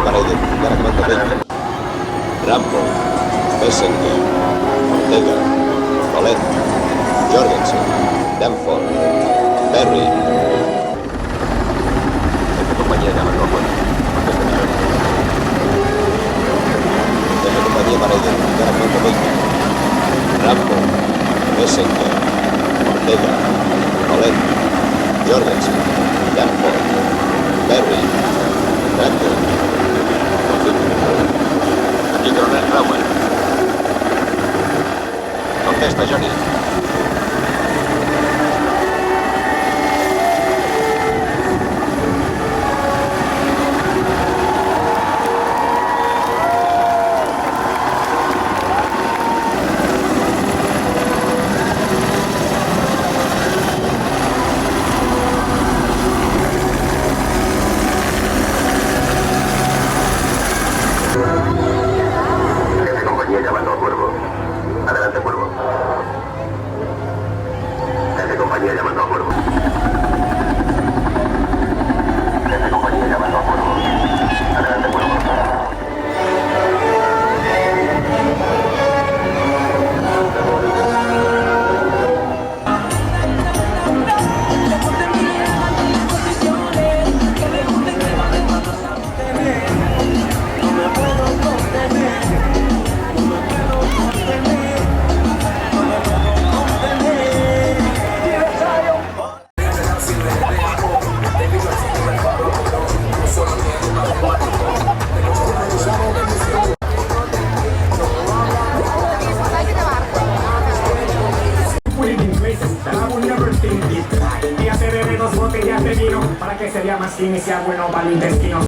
Para identificar a Comando Benjamin, Rambo, Messenger, Ortega, Colette, Jorgensen, Danforth, Perry. Esta compañía llama al acuerdo. Esta compañía para identificar a Comando Benjamin, Rambo, Messenger, Ortega, Colette, Jorgensen, Danforth, Perry, Rambo. Aquí Coronel Crowell. Contesta, Johnny. Llamando a Cuervo. Adelante, Cuervo. Jefe compañía llamando a Cuervo. Jefe compañía llamando a Cuervo. Adelante, Cuervo. Para que se vea más que iniciar bueno para el intestino.